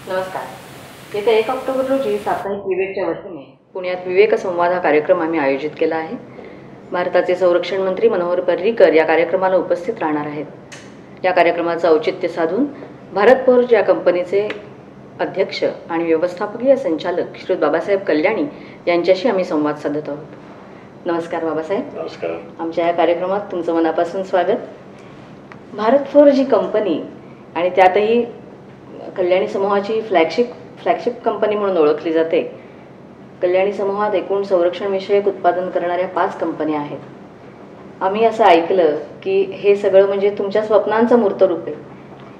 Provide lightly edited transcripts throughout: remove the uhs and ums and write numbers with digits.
नमस्कार। येत्या 1 ऑक्टोबर रोजी साप्ताहिक विवेकच्या वतीने पुण्यात विवेक संवाद हा कार्यक्रम आम्ही आयोजित केला आहे। भारताचे संरक्षण मंत्री मनोहर पर्रिकर या कार्यक्रमाला उपस्थित राहणार आहेत। या कार्यक्रमाचं औचित्य साधून भारत फोर्ज या कंपनीचे अध्यक्ष आणि व्यवस्थापकीय संचालक श्री बाबासाहेब कल्याणी यांच्याशी आम्ही संवाद साधत आहोत। नमस्कार बाबासाहेब। नमस्कार। आमच्या या कार्यक्रमात तुमचं मनापासून स्वागत। भारत फोर्ज ही कंपनी आणि त्यातही कल्याणी समूहाची फ्लॅगशिप कंपनी म्हणून ओळखली जाते। कल्याणी समूहात एकूण संरक्षण विषयक उत्पादन करणाऱ्या 5 कंपन्या आहेत। आम्ही असं ऐकलं की हे सगळं म्हणजे तुमच्या स्वप्नांचं मूर्त रूप आहे।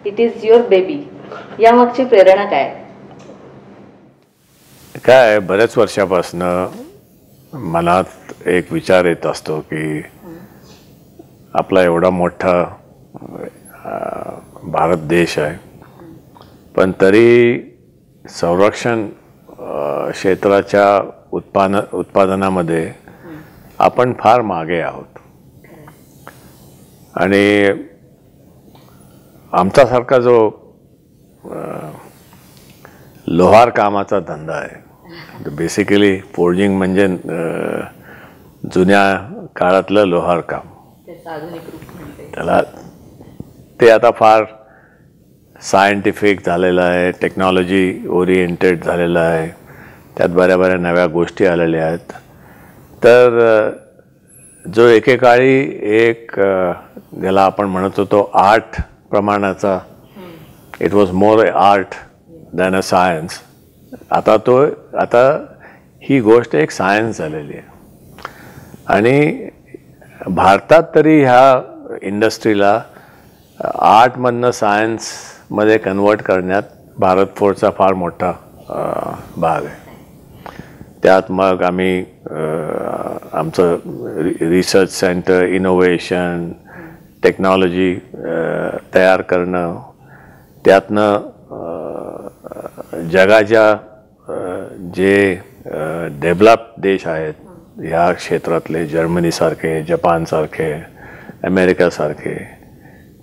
It is your baby. यामागची प्रेरणा काय? बऱ्याच वर्षापासून मनात एक विचार येत असतो की आपला एवढा मोठा भारत देश आहे, पण तरी संरक्षण क्षेत्राच्या उत्पादनामध्ये आपण फार मागे आहोत। आणि आमच्यासारखा जो लोहार कामाचा धंदा आहे, बेसिकली फोर्जिंग म्हणजे जुन्या काळातलं लोहार काम, त्याला ते आता फार सायंटिफिक झालेलं आहे, टेक्नॉलॉजी ओरिएंटेड झालेलं आहे, त्यात बऱ्या नव्या गोष्टी आलेल्या आहेत। तर जो एकेकाळी एक ज्याला आपण म्हणत होतो आर्ट प्रमाणाचा, it was more A art than a science, आता ही गोष्ट एक सायन्स झालेली आहे। आणि भारतात तरी ह्या इंडस्ट्रीला आर्टमधनं सायन्समध्ये कन्वर्ट करण्यात भारत फोर्जचा फार मोठा भाग आहे। त्यात मग आम्ही आमचं रिसर्च सेंटर, इनोव्हेशन, टेक्नॉलॉजी तयार करणं, त्यातनं जगाच्या जे डेव्हलप देश आहेत ह्या क्षेत्रातले, जर्मनीसारखे, जपानसारखे, अमेरिकासारखे,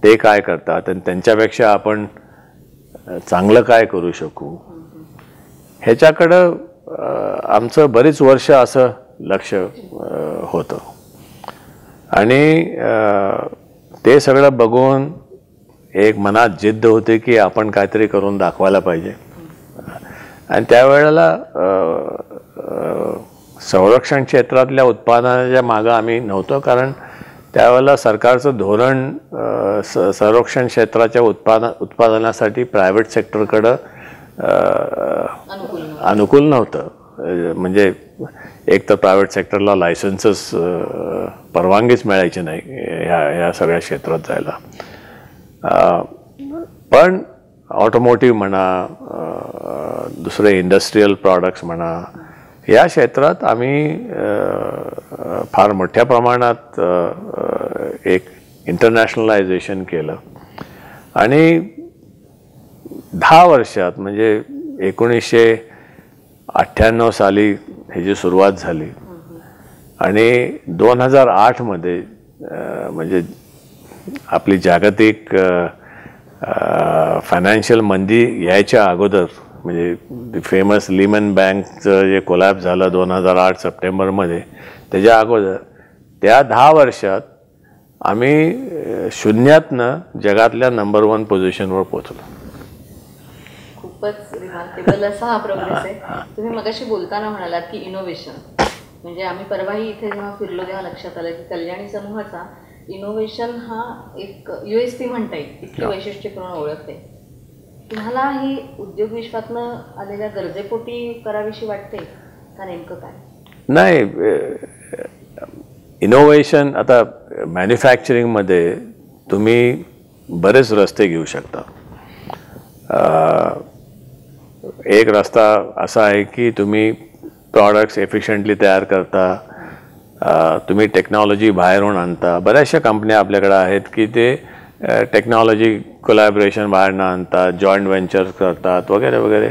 ते काय करतात आणि त्यांच्यापेक्षा आपण चांगलं काय करू शकू, ह्याच्याकडं आमचं बरीच वर्ष असं लक्ष होतं। आणि ते सगळं बघून एक मनात जिद्द होते की आपण काहीतरी करून दाखवायला पाहिजे। आणि त्यावेळेला संरक्षण क्षेत्रातल्या उत्पादनाच्या मागं आम्ही नव्हतो, कारण त्यावेळेला सरकारचं धोरण संरक्षण क्षेत्राच्या उत्पादनासाठी प्रायव्हेट सेक्टरकडं अनुकूल नव्हतं। म्हणजे एक तर प्रायव्हेट सेक्टरला लायसन्सेस, परवानगीच मिळायची नाही ह्या सगळ्या क्षेत्रात जायला। पण ऑटोमोटिव्ह म्हणा, दुसरे इंडस्ट्रीयल प्रॉडक्ट्स म्हणा, या क्षेत्रात आम्ही फार मोठ्या प्रमाणात एक इंटरनॅशनलायझेशन केलं। आणि 10 वर्षात म्हणजे 1998 साली ह्याची सुरुवात झाली आणि 2008 मध्ये म्हणजे आपली जागतिक फायनान्शियल मंदी यायच्या अगोदर, म्हणजे फेमस लिमन बँकचं जे कोलॅप्स झालं 2008 सप्टेंबरमध्ये, त्याच्या अगोदर त्या 10 वर्षात आम्ही शून्यातनं जगातल्या नंबर 1 पोझिशनवर पोहोचलो। खूपच रिमार्केबल असा हा प्रोग्रेस आहे। तुम्ही मगाशी बोलताना म्हणालात की इनोव्हेशन, म्हणजे आम्ही परवाही इथे जेव्हा फिरलो तेव्हा लक्षात आलं की कल्याणी समूहाचा इनोव्हेशन हा एक USP म्हणता येईल, इतकी वैशिष्ट्यपूर्ण ओळख आहे। तुम्हाला ही उद्योग विश्वातनं आलेल्या गरजेपोटी करावीशी वाटते का, नेमकं काय? नाही, इनोव्हेशन आता मॅन्युफॅक्चरिंगमध्ये तुम्ही बरेच रस्ते घेऊ शकता। एक रस्ता असा आहे की तुम्ही प्रॉडक्ट्स एफिशियंटली तयार करता, तुम्ही टेक्नॉलॉजी बाहेरून आणता। बऱ्याचशा कंपन्या आपल्याकडे आहेत की ते टेक्नॉलॉजी कोलॅबरेशन बाहेरनं आणतात, जॉईंट व्हेंचर्स करतात वगैरे वगैरे।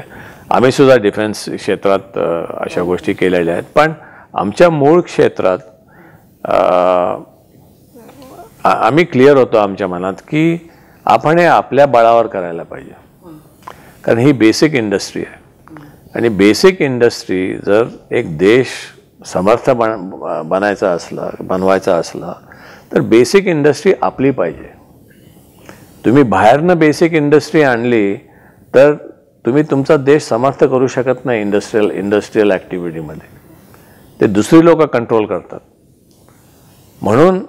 आम्ही सुद्धा डिफेन्स क्षेत्रात अशा गोष्टी केलेल्या आहेत। पण आमच्या मूळ क्षेत्रात आम्ही क्लिअर होतो आमच्या मनात की आपण हे आपल्या बळावर करायला पाहिजे। कारण ही बेसिक इंडस्ट्री आहे. आणि बेसिक इंडस्ट्री जर एक देश समर्थ बनवायचा असला तर बेसिक इंडस्ट्री आपली पाहिजे. तुम्ही बाहेरनं बेसिक इंडस्ट्री आणली तर तुम्ही तुमचा देश समर्थ करू शकत नाही इंडस्ट्रियल ॲक्टिव्हिटीमध्ये. ते दुसरी लोक कंट्रोल करतात. म्हणून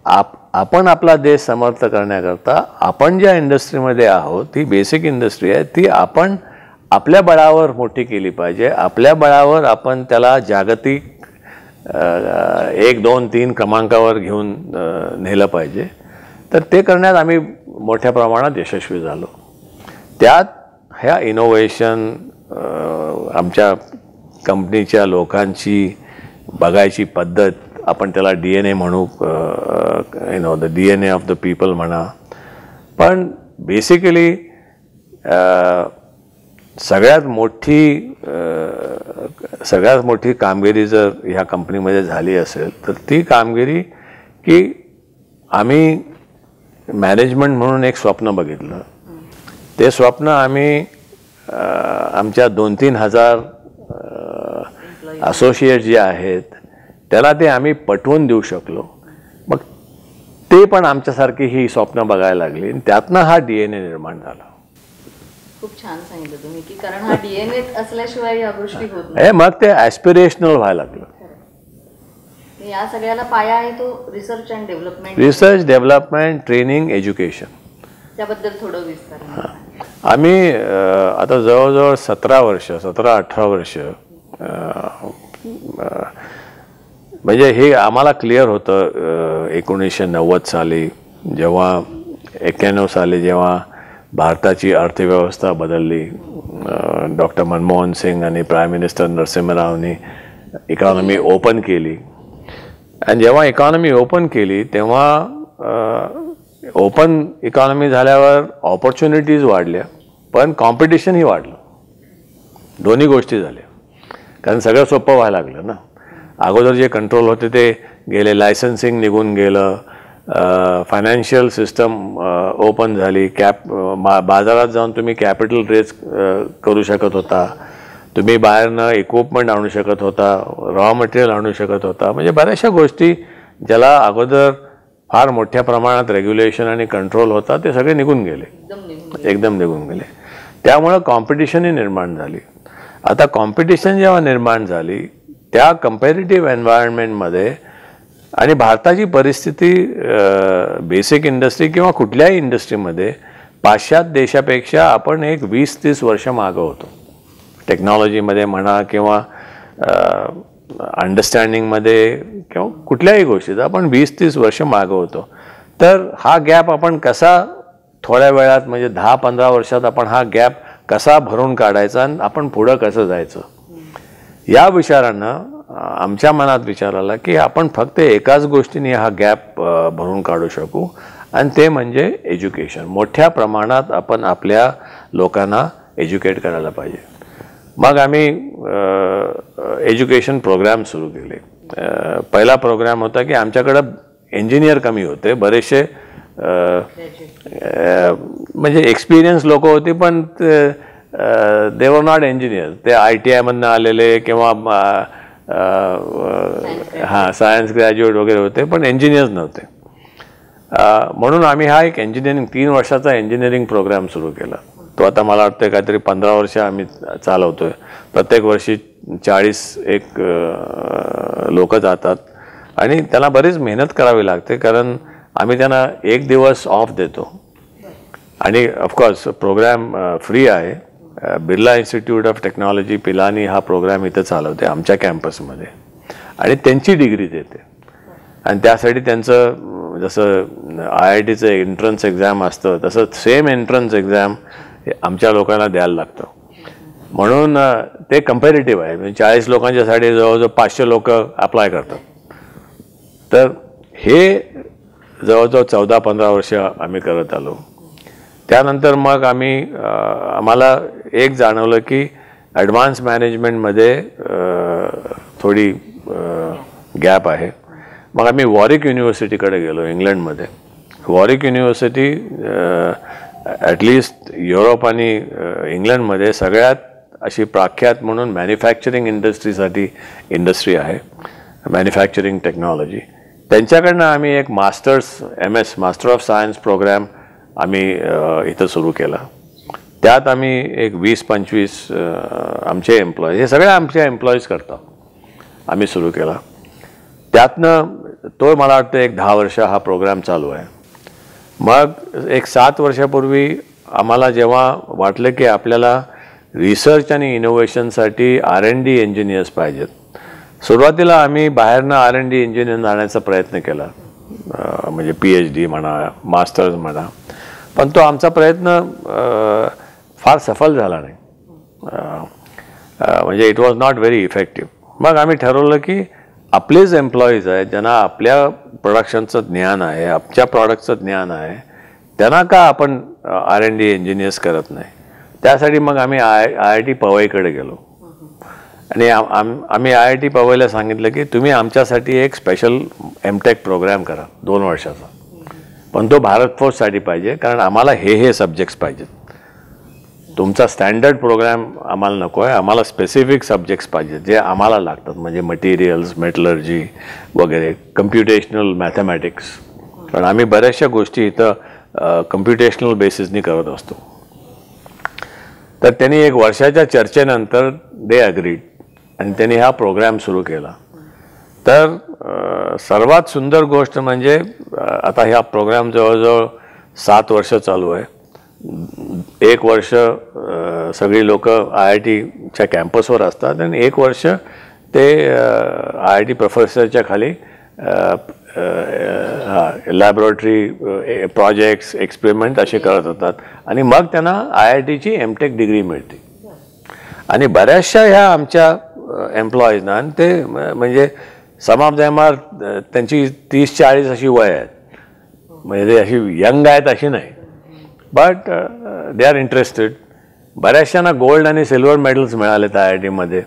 आपण आपला देश समर्थ करण्याकरता आपण ज्या इंडस्ट्रीमध्ये आहोत ती बेसिक इंडस्ट्री आहे, ती आपण आपल्या बळावर मोठी केली पाहिजे. आपल्या बळावर आपण त्याला जागतिक 1, 2, 3 क्रमांकावर घेऊन नेलं पाहिजे. तर ते करण्यात आम्ही मोठ्या प्रमाणात यशस्वी झालो. त्यात ह्या इनोव्हेशन आमच्या कंपनीच्या लोकांची बघायची पद्धत, आपण त्याला DNA म्हणू, the DNA of the people म्हणा. पण बेसिकली सगळ्यात मोठी कामगिरी जर ह्या कंपनीमध्ये झाली असेल तर ती कामगिरी की आम्ही मॅनेजमेंट म्हणून एक स्वप्न बघितलं. ते स्वप्न आम्ही आमच्या 2-3 हजार असोसिएट जे आहेत त्याला ते आम्ही पटवून देऊ शकलो. मग ते पण आमच्यासारखी ही स्वप्न बघायला लागली. त्यातनं हा DNA निर्माण झाला. खूप छान सांगितलं तुम्ही की कारण हा DNA असल्याशिवाय या गोष्टी होत नाही. मग ते ॲस्पिरेशनल व्हायला लागलं. या सगळ्याला पाया आहे तो research and development. Research, development, training, education. त्याबद्दल थोडं विस्तार. आम्ही आता जवळजवळ 17-18 वर्ष म्हणजे हे आम्हाला क्लिअर होतं 1990 साली जेव्हा 91 साली जेव्हा भारताची अर्थव्यवस्था बदलली. डॉक्टर मनमोहन सिंग आणि प्राईम मिनिस्टर नरसिंह रावनी इकॉनॉमी ओपन केली. आणि जेव्हा इकॉनॉमी ओपन केली तेव्हा ओपन इकॉनॉमी झाल्यावर ऑपॉर्च्युनिटीज वाढल्या पण कॉम्पिटिशनही वाढलं. दोन्ही गोष्टी झाल्या. कारण सगळं सोपं व्हायला लागलं ना. अगोदर जे कंट्रोल होते ते गेले, लायसन्सिंग निघून गेलं, फायनान्शियल सिस्टम ओपन झाली, बाजारात जाऊन तुम्ही कॅपिटल रेज करू शकत होता, तुम्ही बाहेरनं इक्विपमेंट आणू शकत होता, रॉ मटेरियल आणू शकत होता. म्हणजे बऱ्याचशा गोष्टी ज्याला अगोदर फार मोठ्या प्रमाणात रेग्युलेशन आणि कंट्रोल होता ते सगळे निघून गेले, एकदम निघून गेले. त्यामुळं कॉम्पिटिशनही निर्माण झाली. आता कॉम्पिटिशन जेव्हा निर्माण झाली त्या कंपॅरेटिव्ह एन्व्हायरमेंटमध्ये आणि भारताची परिस्थिती बेसिक इंडस्ट्री किंवा कुठल्याही इंडस्ट्रीमध्ये पाश्चात्य देशापेक्षा आपण एक 20-30 वर्ष मागं होतो. टेक्नॉलॉजीमध्ये म्हणा किंवा अंडरस्टँडिंगमध्ये किंवा कुठल्याही गोष्टीचा आपण 20-30 वर्ष मागं होतो. तर हा गॅप आपण कसा थोड्या वेळात म्हणजे 10-15 वर्षात आपण हा गॅप कसा भरून काढायचा आणि आपण पुढं कसं जायचं या विचारानं आमच्या मनात विचार आला की आपण फक्त एकाच गोष्टीने हा गॅप भरून काढू शकू आणि ते म्हणजे एज्युकेशन. मोठ्या प्रमाणात आपण आपल्या लोकांना एज्युकेट करायला पाहिजे. मग आम्ही एज्युकेशन प्रोग्राम सुरू केले. पहिला प्रोग्राम होता की आमच्याकडं इंजिनियर कमी होते, बरेचसे म्हणजे एक्सपिरियन्स लोक होती पण दे वर नॉट इंजिनियर. ते ITI मधनं आलेले किंवा सायन्स ग्रॅज्युएट वगैरे होते पण इंजिनियर्स नव्हते. म्हणून आम्ही हा एक इंजिनिअरिंग 3 वर्षाचा इंजिनिअरिंग प्रोग्राम सुरू केला. तो आता मला वाटतं काहीतरी 15 वर्ष आम्ही चालवतोय. प्रत्येक वर्षी 40 लोक जातात आणि त्याला बरीच मेहनत करावी लागते कारण आम्ही त्यांना 1 दिवस ऑफ देतो. आणि ऑफकोर्स प्रोग्राम फ्री आहे. Birla institute of technology Pilani हा प्रोग्राम इथं चालवते आमच्या कॅम्पसमध्ये आणि त्यांची डिग्री देते. आणि त्यासाठी त्यांचं जसं IITचं एंट्रन्स एक्झाम असतं तसं सेम एंट्रन्स एक्झाम आमच्या लोकांना द्यायला लागतं. म्हणून ते कंपॅरेटिव्ह आहे. म्हणजे 40 लोकांच्यासाठी जवळजवळ 500 लोक अप्लाय करतात. तर हे जवळजवळ 14-15 वर्ष आम्ही करत आलो. त्यानंतर मग आम्हाला एक जाणवलं की ॲडव्हान्स मॅनेजमेंटमध्ये थोडी गॅप आहे. मग आम्ही वॉरिक युनिव्हर्सिटीकडे गेलो इंग्लंडमध्ये. वॉरिक युनिव्हर्सिटी ॲटलिस्ट युरोप आणि इंग्लंडमध्ये सगळ्यात अशी प्रख्यात म्हणून मॅन्युफॅक्चरिंग इंडस्ट्रीसाठी इंडस्ट्री आहे, मॅन्युफॅक्चरिंग टेक्नॉलॉजी. त्यांच्याकडनं आम्ही एक MS master of science program आम्ही इथं सुरू केला. त्यात आम्ही एक 20-25 आमचे एम्प्लॉईज, हे सगळे आमचे एम्प्लॉईज करतात, आम्ही सुरू केला. त्यातनं तो मला वाटतं एक 10 वर्ष हा प्रोग्राम चालू आहे. मग एक 7 वर्षापूर्वी आम्हाला जेव्हा वाटलं की आपल्याला रिसर्च आणि इनोव्हेशनसाठी R&D इंजिनियर्स पाहिजेत, सुरुवातीला आम्ही बाहेरनं R&D इंजिनियर आणण्याचा प्रयत्न केला, म्हणजे PhD म्हणा, मास्टर्स म्हणा, पण तो आमचा प्रयत्न फार सफल झाला नाही. म्हणजे it was not very effective. मग आम्ही ठरवलं की आपलेच एम्प्लॉईज आहेत ज्यांना आपल्या प्रोडक्शनचं ज्ञान आहे, आमच्या प्रॉडक्टचं ज्ञान आहे, त्यांना का आपण R&D इंजिनियर्स करत नाही. त्यासाठी मग आम्ही IIT पवईकडे गेलो आणि आम्ही IIT पवईला सांगितलं की तुम्ही आमच्यासाठी एक स्पेशल MTech प्रोग्राम करा 2 वर्षाचा, पण तो भारत फोर्ससाठी पाहिजे, कारण आम्हाला हे सब्जेक्ट्स पाहिजेत. तुमचा स्टँडर्ड प्रोग्राम आम्हाला नको आहे, आम्हाला स्पेसिफिक सब्जेक्ट्स पाहिजेत जे आम्हाला लागतात, म्हणजे मटेरियल्स, मेटलर्जी वगैरे, कम्प्युटेशनल मॅथमॅटिक्स. कारण आम्ही बऱ्याचशा गोष्टी इथं कम्प्युटेशनल बेसिसनी करत असतो. तर त्यांनी एक वर्षाच्या चर्चेनंतर दे अग्रीड आणि त्यांनी हा प्रोग्राम सुरू केला. तर सर्वात सुंदर गोष्ट म्हणजे आता ह्या प्रोग्राम जवळजवळ 7 वर्ष चालू आहे. 1 वर्ष सगळी लोक IITच्या कॅम्पसवर असतात आणि 1 वर्ष ते IIT प्रोफेसरच्या खाली लॅबोरेटरी प्रोजेक्ट्स, एक्सपेरिमेंट असे करत होतात आणि मग त्यांना IITची MTech डिग्री मिळते. आणि बऱ्याचशा ह्या आमच्या एम्प्लॉईजना, ते म्हणजे सम ऑफ देम आर, त्यांची 30-40 अशी वय आहेत, म्हणजे अशी यंग आहेत अशी नाही, बट दे आर इंटरेस्टेड. बऱ्याचशांना गोल्ड आणि सिल्वर मेडल्स मिळालेत IITमध्ये.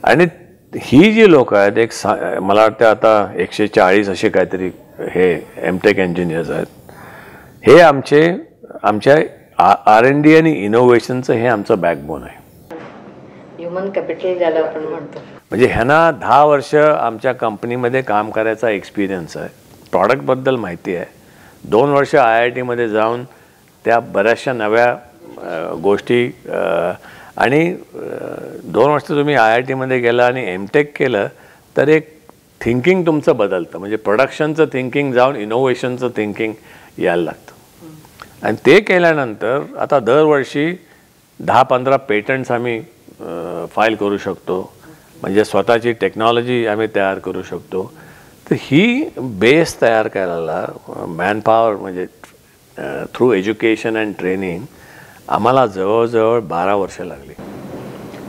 आणि ही जी लोक आहेत, मला वाटतं आता 140 असे काहीतरी हे MTech इंजिनियर्स आहेत, हे आमच्या R&D आणि इनोव्हेशनचं हे आमचं बॅकबोन आहे, ह्युमन कॅपिटल ज्याला आपण म्हणतो. म्हणजे ह्यांना 10 वर्ष आमच्या कंपनीमध्ये काम करायचा एक्सपिरियन्स आहे, प्रॉडक्टबद्दल माहिती आहे, 2 वर्ष IITमध्ये जाऊन त्या बऱ्याचशा नव्या गोष्टी, आणि 2 वर्ष तुम्ही IITमध्ये गेला आणि MTech केलं तर एक थिंकिंग तुमचं बदलतं, म्हणजे प्रोडक्शनचं थिंकिंग जाऊन इनोव्हेशनचं थिंकिंग यायला लागतं. आणि ते केल्यानंतर आता दरवर्षी 10-15 पेटंट्स आम्ही फाईल करू शकतो, म्हणजे स्वतःची टेक्नॉलॉजी आम्ही तयार करू शकतो. तर ही बेस तयार करायला मॅनपॉवर, म्हणजे थ्रू एज्युकेशन अँड ट्रेनिंग आम्हाला जवळजवळ 12 वर्ष लागली.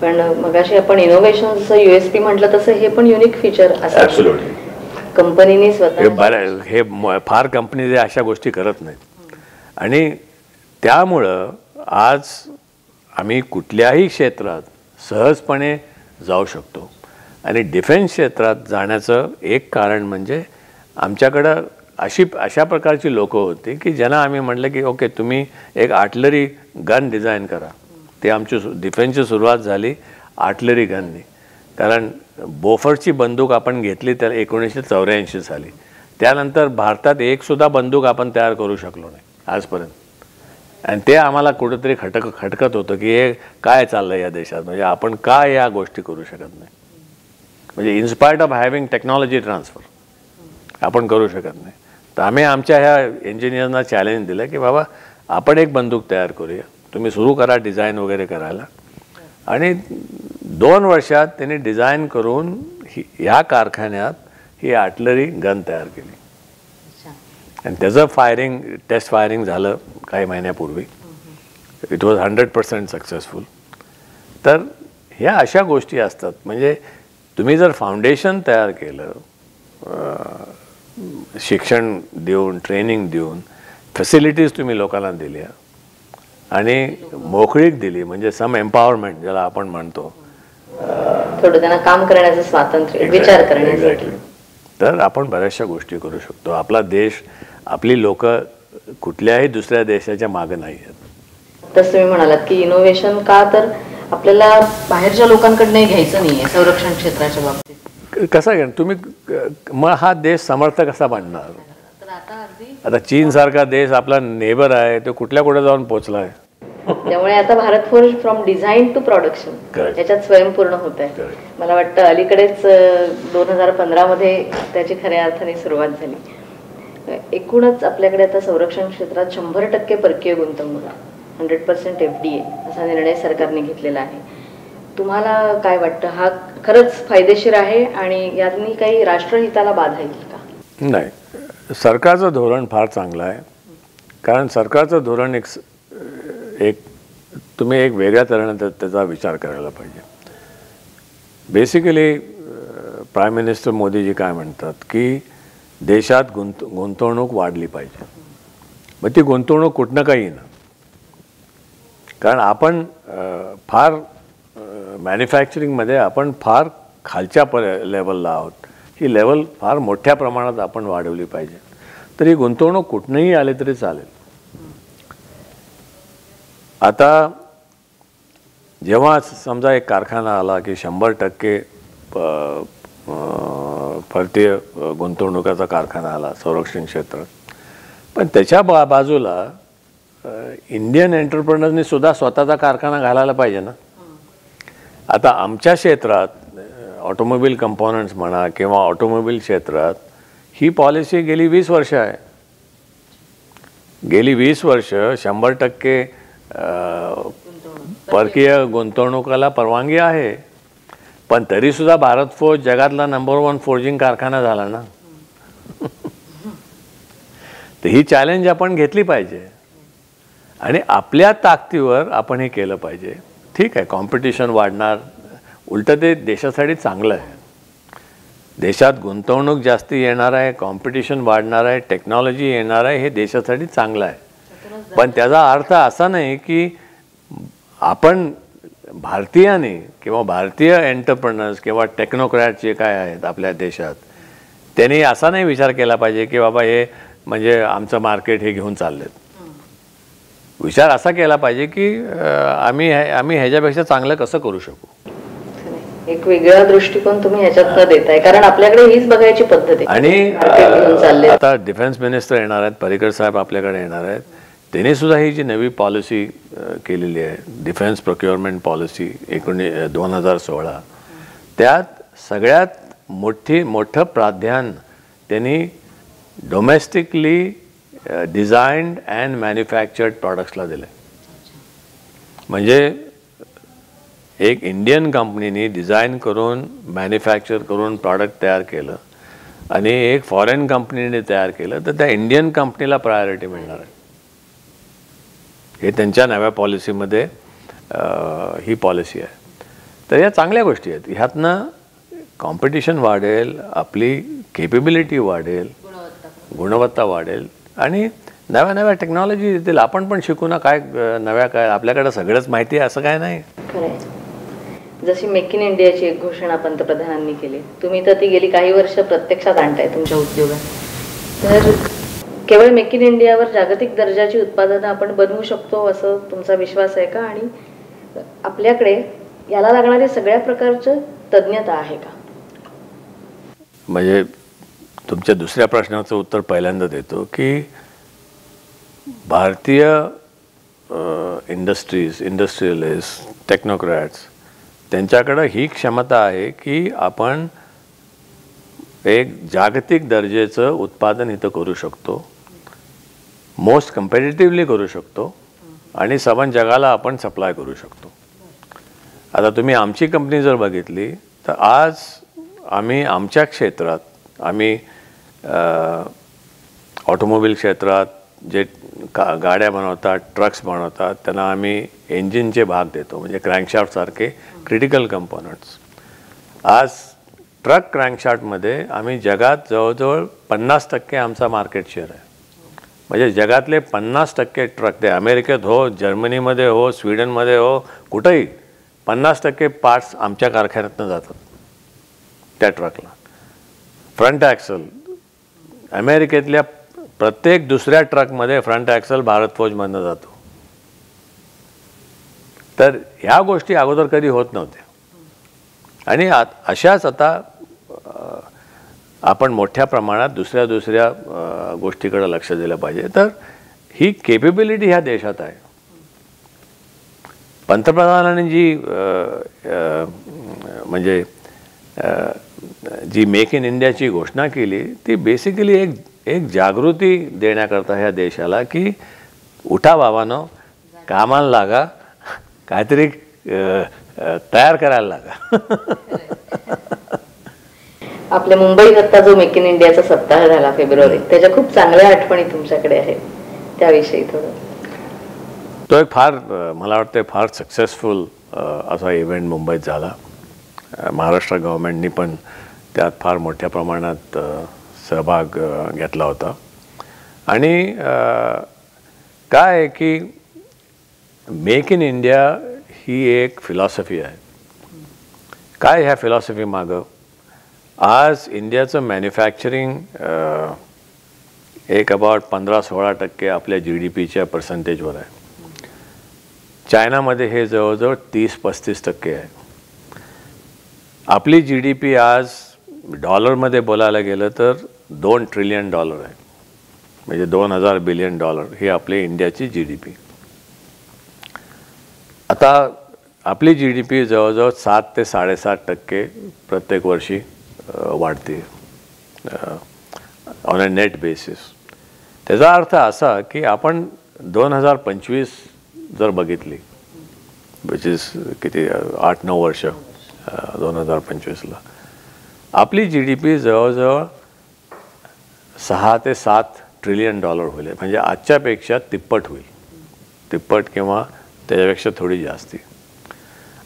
पण मगाशी आपण इनोव्हेशनचं USP म्हटलं तसं हे पण युनिक फीचर असतं. ॲब्सोल्युटली. कंपनीने स्वतः हे फार कंपनी अशा गोष्टी करत नाहीत. आणि त्यामुळं आज आम्ही कुठल्याही क्षेत्रात सहजपणे जाऊ शकतो. आणि डिफेन्स क्षेत्रात जाण्याचं एक कारण म्हणजे आमच्याकडं अशा प्रकारची लोकं होती की ज्यांना आम्ही म्हटलं की ओके, तुम्ही एक आर्टिलरी गन डिझाईन करा. ते आमची डिफेन्सची सुरुवात झाली आर्टिलरी गननी, कारण बोफर्सची बंदूक आपण घेतली तर 1984 साली. त्यानंतर भारतात एकसुद्धा बंदूक आपण तयार करू शकलो नाही आजपर्यंत. आणि ते आम्हाला कुठंतरी खटकत होतं की हे काय चाललं या देशात, म्हणजे आपण काय या गोष्टी करू शकत नाही, म्हणजे inspired of having technology transfer आपण करू शकत नाही. तर आम्ही आमच्या ह्या इंजिनियरना चॅलेंज दिलं की बाबा आपण एक बंदूक तयार करूया, तुम्ही सुरू करा डिझाईन वगैरे करायला. आणि 2 वर्षात त्यांनी डिझाईन करून ह्या कारखान्यात ही आर्टिलरी गन तयार केली. आणि त्याचं टेस्ट फायरिंग झालं काही महिन्यापूर्वी. It was 100% successful. तर ह्या अशा गोष्टी असतात, म्हणजे तुम्ही जर फाउंडेशन तयार केलं, शिक्षण देऊन, ट्रेनिंग देऊन, फॅसिलिटीज तुम्ही लोकांना दिल्या आणि मोकळीक दिली, म्हणजे सम एम्पॉवरमेंट ज्याला आपण म्हणतो, थोडं त्यांना काम करण्याचं स्वातंत्र्य, विचार करण्यासाठी, तर आपण बऱ्याचशा गोष्टी करू शकतो. आपला देश, आपली लोक कुठल्याही दुसऱ्या देशाच्या मागं नाही आहेत. तसं तुम्ही म्हणालात की इनोव्हेशन का, तर आपल्याला बाहेरच्या लोकांकडनं घ्यायचं नाही आहे संरक्षण क्षेत्राच्या बाबतीत. कसं आहे तुम्ही मग हा देश समर्थ कसा बांधणार? तर आता चीनसारखा देश आपला नेबर आहे, तो कुठल्या कुठे जाऊन पोचला आहे. त्यामुळे आता Bharat Forge from design to production याच्यात स्वयंपूर्ण होत आहे. मला वाटतं अलीकडेच 2015 मध्ये त्याची खऱ्या अर्थाने सुरुवात झाली. एकूणच आपल्याकडे आता संरक्षण क्षेत्रात 100% परकीय गुंतवणूक, 100% FDA असा निर्णय सरकारने घेतलेला आहे. तुम्हाला काय वाटतं, हा खरंच फायदेशीर आहे आणि यातनी काही राष्ट्रहिताला बाधा येईल का? नाही, सरकारचं धोरण फार चांगलं आहे. कारण सरकारचं धोरण एक तुम्ही एक वेगळ्या तऱ्हेने त्याचा विचार करायला पाहिजे. बेसिकली प्राईम मिनिस्टर मोदीजी काय म्हणतात की देशात गुंतवणूक वाढली पाहिजे. मग ती गुंतवणूक कुठनं काही येईना, कारण आपण फार मॅन्युफॅक्चरिंगमध्ये आपण फार खालच्या लेवलला आहोत. ही लेवल फार मोठ्या प्रमाणात आपण वाढवली पाहिजे. तर ही गुंतवणूक कुठनंही आले तरी चालेल. आता जेव्हा समजा एक कारखाना आला की 100% परकीय गुंतवणुकाचा कारखाना आला संरक्षण क्षेत्रात, पण त्याच्या बाजूला इंडियन एंटरप्रेनर्सनी सुद्धा स्वतःचा कारखाना घालायला पाहिजे ना. आता आमच्या क्षेत्रात ऑटोमोबाईल कंपोनंट्स म्हणा किंवा ऑटोमोबाईल क्षेत्रात ही पॉलिसी गेली 20 वर्ष आहे. गेली 20 वर्ष 100% परकीय गुंतवणुकाला परवानगी आहे. पण तरीसुद्धा भारत फोर्ज जगातला नंबर 1 फोर्जिंग कारखाना झाला ना. तर ही चॅलेंज आपण घेतली पाहिजे आणि आपल्या ताकदीवर आपण हे केलं पाहिजे. ठीक आहे, कॉम्पिटिशन वाढणार, उलटं ते देशासाठी चांगलं आहे. देशात गुंतवणूक जास्ती येणार आहे, कॉम्पिटिशन वाढणार आहे, टेक्नॉलॉजी येणार आहे, हे देशासाठी चांगलं आहे. पण त्याचा अर्थ असा नाही की आपण भारतीयाने किंवा भारतीय एंटरप्रेनर्स किंवा टेक्नोक्रॅट जे काय आहेत आपल्या देशात, त्यांनी असा नाही विचार केला पाहिजे की बाबा हे म्हणजे आमचं मार्केट हे घेऊन चाललेत. विचार असा केला पाहिजे की आम्ही ह्याच्यापेक्षा चांगलं कसं करू शकू. एक वेगळा दृष्टिकोन तुम्ही ह्याच्यात न देताय, कारण आपल्याकडे हीच बघायची पद्धत आहे. आणि आता डिफेन्स मिनिस्टर येणार आहेत, पर्रिकर साहेब आपल्याकडे येणार आहेत. त्यांनी सुद्धा ही जी नवी पॉलिसी केलेली आहे, डिफेन्स प्रोक्युअरमेंट पॉलिसी 2016, त्यात सगळ्यात मोठं प्राधान्य त्यांनी डोमेस्टिकली डिझाइन्ड अँड मॅन्युफॅक्चर्ड प्रॉडक्ट्सला दिलं. म्हणजे एक इंडियन कंपनीने डिझाईन करून मॅन्युफॅक्चर करून प्रॉडक्ट तयार केलं आणि एक फॉरेन कंपनीने तयार केलं, तर त्या इंडियन कंपनीला प्रायोरिटी मिळणार आहे. हे त्यांच्या नव्या पॉलिसीमध्ये ही पॉलिसी आहे. तर या चांगल्या गोष्टी आहेत. ह्यातनं कॉम्पिटिशन वाढेल, आपली केपेबिलिटी वाढेल, गुणवत्ता वाढेल आणि नव्या नव्या टेक्नॉलॉजी येतील. आपण पण शिकू ना, काय नव्या काय, आपल्याकडे सगळंच माहिती आहे असं काय नाही. जशी मेक इन इंडियाची एक घोषणा पंतप्रधानांनी केली, तुम्ही तर ती गेली काही वर्ष प्रत्यक्षात आणताय तुमच्या उद्योगात. तर केवळ मेक इन इंडियावर जागतिक दर्जाची उत्पादनं आपण बनवू शकतो असं तुमचा विश्वास आहे का? आणि आपल्याकडे याला लागणारे सगळ्या प्रकारचं तज्ञता आहे का? म्हणजे तुमच्या दुसऱ्या प्रश्नाचं उत्तर पहिल्यांदा देतो की भारतीय इंडस्ट्रियलिस्ट, टेक्नोक्रॅट्स त्यांच्याकडं ही क्षमता आहे की आपण एक जागतिक दर्जाचं उत्पादन इथं करू शकतो, मोस्ट कम्पेटिटिव्हली करू शकतो आणि सबन जगाला आपण सप्लाय करू शकतो. आता तुम्ही आमची कंपनी जर बघितली तर आज आम्ही आमच्या क्षेत्रात ऑटोमोबाईल क्षेत्रात जे गाड्या बनवतात, ट्रक्स बनवतात, त्यांना आम्ही इंजिनचे भाग देतो, म्हणजे क्रँकशाफ्टसारखे क्रिटिकल कंपोनंट्स. आज ट्रक क्रँकशाफ्टमध्ये आम्ही जगात जवळजवळ 50% आमचा मार्केट शेअर आहे. म्हणजे जगातले 50% ट्रक, ते अमेरिकेत हो, जर्मनीमध्ये हो, स्वीडनमध्ये हो, कुठंही 50% पार्ट्स आमच्या कारखान्यातनं जातात त्या ट्रकला. फ्रंट ॲक्सल अमेरिकेतल्या प्रत्येक दुसऱ्या ट्रकमध्ये फ्रंट ॲक्सल भारत फौजमधनं जातो. तर ह्या गोष्टी अगोदर कधी होत नव्हत्या. आणि अशाच आता आपण मोठ्या प्रमाणात दुसऱ्या गोष्टीकडे लक्ष दिलं पाहिजे. तर ही केपेबिलिटी ह्या देशात आहे. पंतप्रधानांनी जी म्हणजे जी मेक इन इंडियाची घोषणा केली ती बेसिकली एक जागृती देण्याकरता ह्या देशाला की उठा बाबांनो, कामाला लागा, काहीतरी तयार करायला लागा. आपल्या मुंबईत आता जो मेक इन इंडियाचा सप्ताह झाला फेब्रुवारीत, त्याच्या खूप चांगल्या आठवणी तुमच्याकडे आहेत, त्याविषयी थोडं. तो एक फार मला वाटतं फार सक्सेसफुल असा इव्हेंट मुंबईत झाला. महाराष्ट्र गव्हर्नमेंटनी पण त्यात फार मोठ्या प्रमाणात सहभाग घेतला होता. आणि काय आहे की मेक इन इंडिया ही एक फिलॉसॉफी आहे. काय ह्या फिलॉसॉफी मागं आज इंडियाचं मॅन्युफॅक्चरिंग एक अबाउट 15-16% आपल्या GDPच्या पर्सेंटेजवर आहे. चायनामध्ये हे जवळजवळ 30-35% आहे. आपली GDP आज डॉलरमध्ये बोलायला गेलं तर $2 ट्रिलियन आहे. म्हणजे $2000 बिलियन ही आपली इंडियाची GDP. आता आपली GDP जवळजवळ 7 ते 7.5% प्रत्येक वर्षी वाढते ऑन अ नेट बेसिस. त्याचा अर्थ असा की आपण 2025 जर बघितली, विच इज किती 8-9 वर्ष, 2025ला आपली GDP जवळजवळ 6 ते 7 ट्रिलियन होईल. म्हणजे आजच्यापेक्षा तिप्पट होईल, तिप्पट किंवा त्याच्यापेक्षा थोडी जास्ती.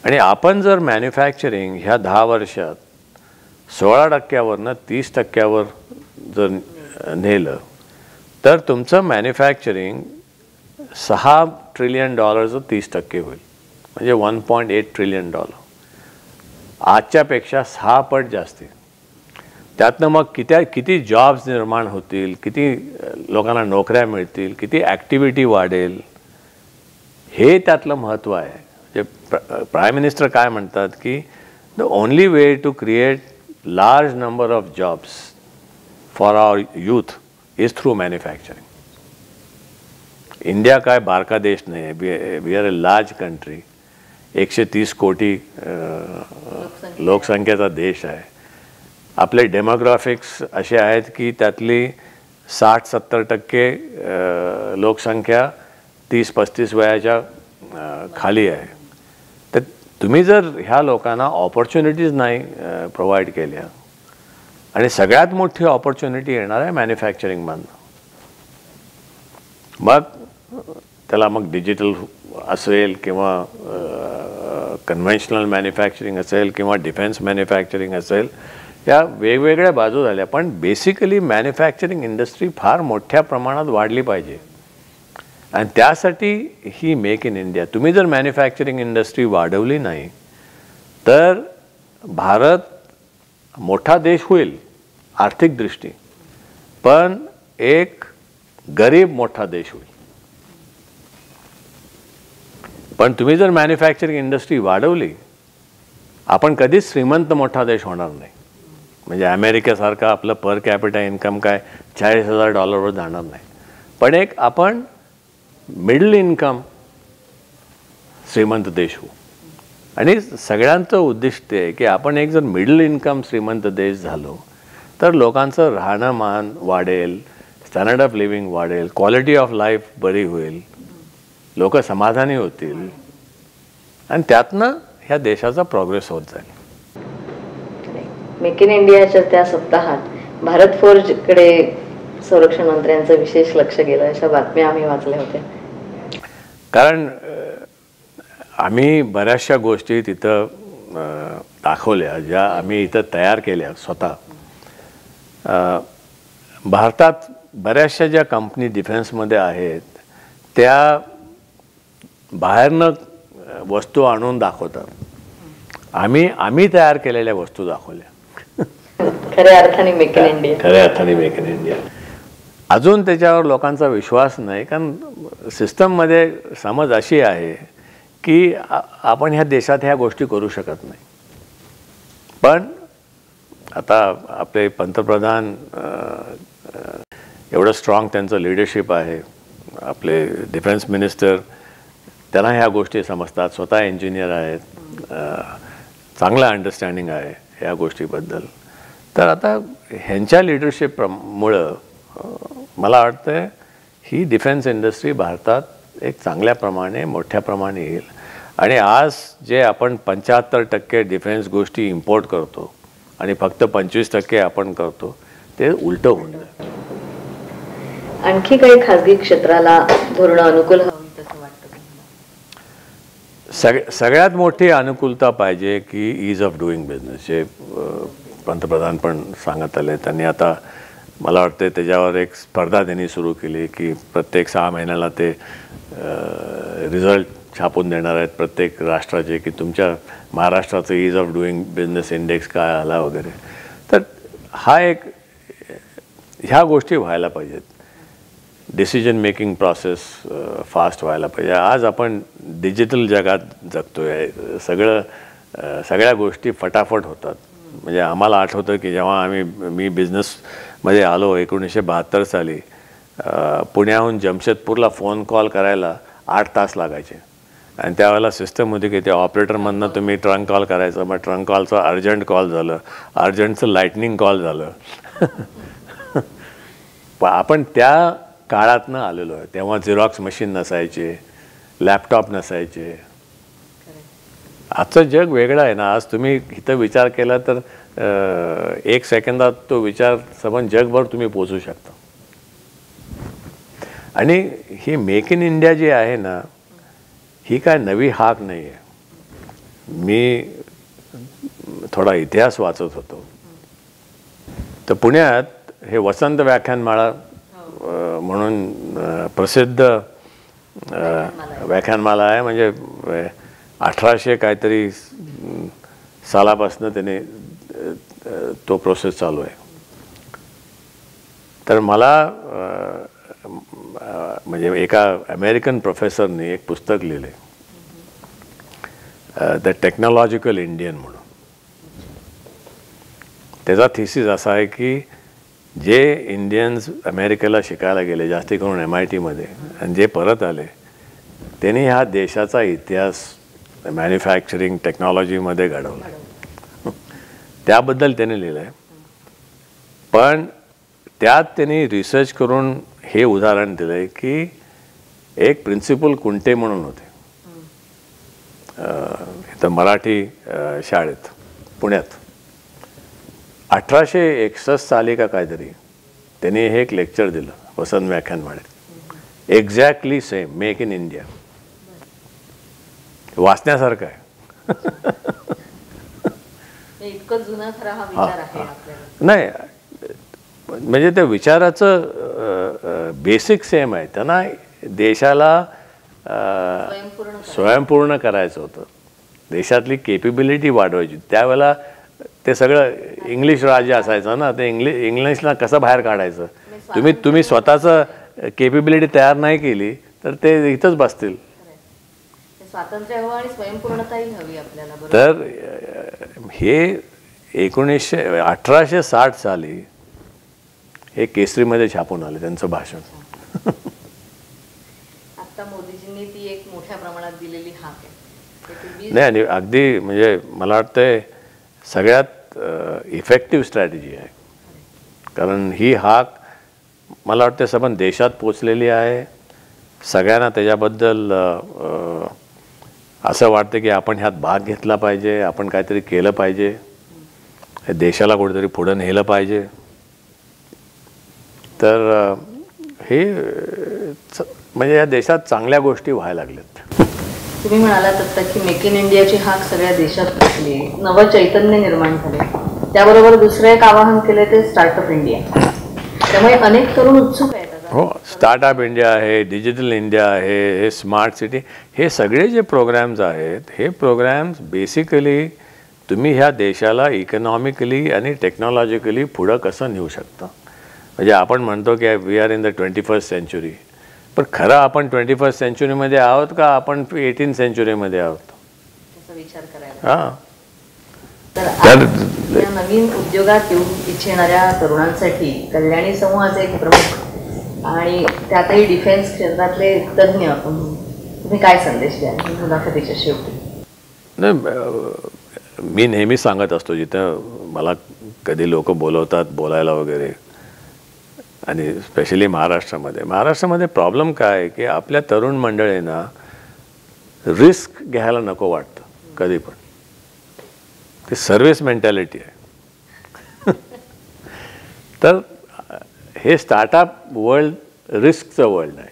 आणि आपण जर मॅन्युफॅक्चरिंग ह्या 10 वर्षात 16%वरनं 30%वर जर नेलं तर तुमचं मॅन्युफॅक्चरिंग 6 ट्रिलियन 30% होईल. म्हणजे $1.8 ट्रिलियन. आजच्यापेक्षा 6 पट जास्ती. त्यातनं मग किती जॉब्स निर्माण होतील, किती लोकांना नोकऱ्या मिळतील, किती ॲक्टिव्हिटी वाढेल, हे त्यातलं महत्त्व आहे. म्हणजे प्राईम मिनिस्टर काय म्हणतात की the only way to create large number of jobs for our youth is through manufacturing. India काय बारका देश नाही आहे. We are a large country. 130 कोटी लोकसंख्येचा देश आहे. आपले डेमोग्राफिक्स असे आहेत की त्यातली 60-70% लोकसंख्या 30-35 वयाच्या खाली आहे. तर तुम्ही जर ह्या लोकांना ऑपॉर्च्युनिटीज नाही प्रोव्हाइड केल्या, आणि सगळ्यात मोठी ऑपॉर्च्युनिटी येणार आहे मॅन्युफॅक्चरिंगमधनं. मग त्याला मग डिजिटल असेल किंवा कन्व्हेन्शनल मॅन्युफॅक्चरिंग असेल किंवा डिफेन्स मॅन्युफॅक्चरिंग असेल, या वेगवेगळ्या बाजू झाल्या. पण बेसिकली मॅन्युफॅक्चरिंग इंडस्ट्री फार मोठ्या प्रमाणात वाढली पाहिजे. आणि त्यासाठी ही मेक इन इंडिया. तुम्ही जर मॅन्युफॅक्चरिंग इंडस्ट्री वाढवली नाही तर भारत मोठा देश होईल आर्थिक दृष्टी, पण एक गरीब मोठा देश होईल. पण तुम्ही जर मॅन्युफॅक्चरिंग इंडस्ट्री वाढवली, आपण कधीच श्रीमंत मोठा देश होणार नाही. म्हणजे अमेरिकेसारखा आपलं पर कॅपिटा इन्कम काय $40,000 जाणार नाही, पण एक आपण मिडल इन्कम श्रीमंत देश होऊ. आणि सगळ्यांचं उद्दिष्ट आहे की आपण एक जर मिडल इन्कम श्रीमंत देश झालो तर लोकांचं राहणीमान वाढेल, स्टँडर्ड ऑफ लिव्हिंग वाढेल, क्वालिटी ऑफ लाईफ बरी होईल, लोक समाधानी होतील, आणि त्यातनं ह्या देशाचा प्रोग्रेस होत जाईल. मेक इन इंडियाच्या त्या सप्ताहात भारत फोर्जकडे संरक्षण मंत्र्यांचं विशेष लक्ष गेलं, अशा बातम्या आम्ही वाचल्या होत्या. कारण आम्ही बऱ्याचशा गोष्टी तिथं दाखवल्या ज्या आम्ही इथं तयार केल्या स्वतः. भारतात बऱ्याचशा ज्या कंपनी डिफेन्समध्ये आहेत त्या बाहेरनं वस्तू आणून दाखवतात. आम्ही तयार केलेल्या वस्तू दाखवल्या. खऱ्या अर्थाने मेक इन इंडिया. खऱ्या अर्थाने मेक इन इंडिया. अजून त्याच्यावर लोकांचा विश्वास नाही, कारण सिस्टममध्ये समज अशी आहे की आपण ह्या देशात ह्या गोष्टी करू शकत नाही. पण आता आपले पंतप्रधान एवढं स्ट्रॉंग त्यांचं लिडरशिप आहे, आपले डिफेन्स मिनिस्टर त्यांना ह्या गोष्टी समजतात, स्वतः इंजिनियर आहेत, चांगलं अंडरस्टँडिंग आहे ह्या गोष्टीबद्दल. तर आता ह्यांच्या लिडरशिपमुळं मला वाटतं ही डिफेन्स इंडस्ट्री भारतात एक चांगल्या प्रमाणे मोठ्या प्रमाणे येईल. आणि आज जे आपण 75% डिफेन्स गोष्टी इम्पोर्ट करतो आणि फक्त 25% आपण करतो, ते उलटं होऊन जातं. आणखी काही खाजगी क्षेत्राला धोरणं अनुकूल हवी तसं वाटतं? सगळ्यात मोठी अनुकूलता पाहिजे की ईज ऑफ डुईंग बिझनेस, जे पंतप्रधान पण सांगत आले. त्यांनी आता मला वाटते त्याच्यावर एक स्पर्धा त्यांनी सुरू केली की प्रत्येक 6 महिन्याला ते रिझल्ट छापून देणार आहेत प्रत्येक राष्ट्राचे, की तुमच्या महाराष्ट्राचं ईज ऑफ डुईंग बिझनेस इंडेक्स काय आला वगैरे. तर हा एक ह्या गोष्टी व्हायला पाहिजेत. डिसिजन मेकिंग प्रोसेस फास्ट व्हायला पाहिजे. आज आपण डिजिटल जगात जगतो आहे, सगळ्या गोष्टी फटाफट होतात. म्हणजे आम्हाला आठवतं की जेव्हा मी बिझनेसमध्ये आलो 1972 साली, पुण्याहून जमशेदपूरला फोन कॉल करायला 8 तास लागायचे. आणि त्यावेळेला सिस्टम होती की त्या ऑपरेटरमधनं तुम्ही ट्रंक कॉल करायचं, मग ट्रंक कॉलचं अर्जंट कॉल झालं, अर्जंटचं लाईटनिंग कॉल झालं. आपण त्या काळातनं आलेलो आहे. तेव्हा झेरॉक्स मशीन नसायचे, लॅपटॉप नसायचे. आजचं जग वेगळं आहे ना. आज तुम्ही इथं विचार केला तर 1 सेकंदात तो विचार सबंध जगभर तुम्ही पोचू शकता. आणि ही मेक इन इंडिया जी आहे ना, ही काय नवी हाक नाही आहे. मी थोडा इतिहास वाचत होतो तर पुण्यात हे वसंत व्याख्यानमाळा म्हणून प्रसिद्ध व्याख्यानमाला आहे. म्हणजे 1800 काहीतरी सालापासून त्याने तो प्रोसेस चालू आहे. तर मला म्हणजे एका अमेरिकन प्रोफेसरने एक पुस्तक लिहिले, द टेक्नॉलॉजिकल इंडियन म्हणून. त्याचा थिसिस असा आहे की जे इंडियन्स अमेरिकेला शिकायला गेले, जास्ती करून MITमध्ये, आणि जे परत आले, त्यांनी ह्या देशाचा इतिहास मॅन्युफॅक्चरिंग टेक्नॉलॉजीमध्ये घडवला. त्याबद्दल त्याने लिहिलं आहे. पण त्यात त्यांनी रिसर्च करून हे उदाहरण दिलं आहे की एक प्रिन्सिपल कुंटे म्हणून होते इथं मराठी शाळेत पुण्यात. 1861 साली का काहीतरी त्यांनी हे एक लेक्चर दिलं वसंत व्याख्यानमाळेत. Exactly same, make in India. वाचण्यासारखं आहे. इतकं जुना खरा हा विचार आहे आपल्याला. नाही म्हणजे त्या विचाराचं बेसिक सेम आहे. त्यांना देशाला स्वयंपूर्ण करायचं होतं, देशातली केपेबिलिटी वाढवायची. त्यावेळेला ते सगळं इंग्लिश राज्य असायचं ना, ते इंग्लिशला कसं बाहेर काढायचं. तुम्ही स्वतःचं केपेबिलिटी तयार नाही केली तर ते इथंच बसतील. स्वातंत्र्य हवं आणि स्वयंपूर्णताही हवी आपल्याला. तर हे 1860 साली हे केसरीमध्ये छापून आले त्यांचं भाषण. आता मोदीजींनी ती एक मोठ्या प्रमाणात दिलेली हाक आहे. नाही, आणि अगदी म्हणजे मला वाटतंय सगळ्यात इफेक्टिव्ह स्ट्रॅटेजी आहे. कारण ही हाक मला वाटतं सबंध देशात पोचलेली आहे. सगळ्यांना त्याच्याबद्दल असं वाटतं की आपण ह्यात भाग घेतला पाहिजे, आपण काहीतरी केलं पाहिजे, देशाला कुठेतरी पुढं नेलं पाहिजे. तर हे म्हणजे या देशात चांगल्या गोष्टी व्हायला लागल्यात. तुम्ही म्हणालात आता की मेक इन इंडियाची हाक सगळ्या देशात पोचली, नवं चैतन्य निर्माण झाले. त्याबरोबर दुसरं एक आवाहन केलं ते स्टार्टअप इंडिया. त्यामुळे अनेक तरुण उत्सुक आहेत. हो, स्टार्टअप इंडिया आहे, डिजिटल इंडिया आहे, हे स्मार्ट सिटी, हे सगळे जे प्रोग्रॅम्स आहेत, हे प्रोग्रॅम्स बेसिकली तुम्ही ह्या देशाला इकॉनॉमिकली आणि टेक्नॉलॉजिकली पुढं कसं नेऊ शकता. म्हणजे आपण म्हणतो की we are in the 21st century, पण खरं आपण 21st सेंचुरीमध्ये आहोत का आपण 18th सेंचुरीमध्ये आहोत त्याचा विचार करायला. हां. तर या नवीन उद्योगात येऊ इच्छिणाऱ्या तरुणांसाठी कल्याणी समूहाचे एक प्रमुख आणि त्यातही डिफेन्स क्षेत्रातले तज्ज्ञ तुम्ही काय संदेश द्याल मुलाखतीच्या शेवटी? नाही, मी नेहमी सांगत असतो जिथं मला कधी लोक बोलवतात बोलायला वगैरे, आणि स्पेशली महाराष्ट्रामध्ये प्रॉब्लेम काय आहे की आपल्या तरुण मंडळींना रिस्क घ्यायला नको वाटतं कधी पण. ती सर्व्हिस मेंटॅलिटी आहे. तर हे स्टार्टअप वर्ल्ड रिस्कचं वर्ल्ड आहे.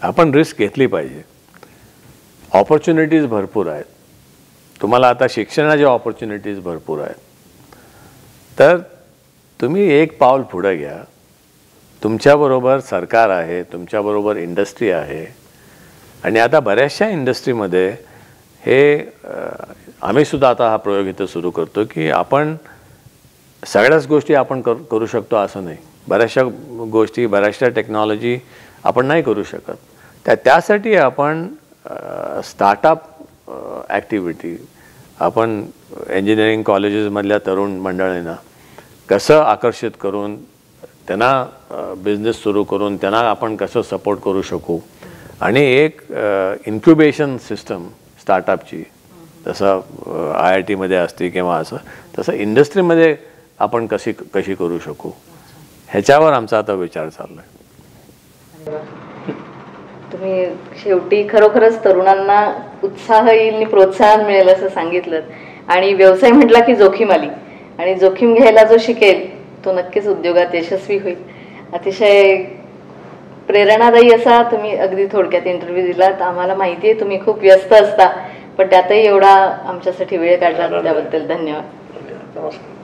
आपण रिस्क घेतली पाहिजे. ऑपॉर्च्युनिटीज भरपूर आहेत. तुम्हाला आता शिक्षणाच्या ऑपॉर्च्युनिटीज भरपूर आहेत. तर तुम्ही एक पाऊल पुढे घ्या. तुमच्याबरोबर सरकार आहे, तुमच्याबरोबर इंडस्ट्री आहे, आणि आता बऱ्याचशा इंडस्ट्रीमध्ये हे आम्हीसुद्धा आता हा प्रयोग इथं सुरू करतो की आपण सगळ्याच गोष्टी आपण करू शकतो असं नाही. बऱ्याचशा गोष्टी, बऱ्याचशा टेक्नॉलॉजी आपण नाही करू शकत. त्यासाठी आपण स्टार्टअप ॲक्टिव्हिटी, आपण इंजिनिअरिंग कॉलेजेसमधल्या तरुण मंडळींना कसं आकर्षित करून त्यांना बिझनेस सुरू करून त्यांना आपण कसं सपोर्ट करू शकू, आणि एक इन्क्युबेशन सिस्टम स्टार्टअपची जसं IIT-मध्ये असते किंवा असं तसं इंडस्ट्रीमध्ये आपण कशी करू शकू, ह्याच्यावर आमचा आता विचार चालला आहे. तुम्ही शेवटी खरोखरच तरुणांना उत्साह येईल आणि प्रोत्साहन मिळेल असं सांगितलं. आणि व्यवसाय म्हटला की जोखीम आली, आणि जोखीम घ्यायला जो शिकेल तो नक्कीच उद्योगात यशस्वी होईल. अतिशय प्रेरणादायी असा तुम्ही अगदी थोडक्यात इंटरव्ह्यू दिलात. आम्हाला माहिती आहे तुम्ही खूप व्यस्त असता, पण त्यातही एवढा आमच्यासाठी वेळ काढला त्याबद्दल धन्यवाद. नमस्कार.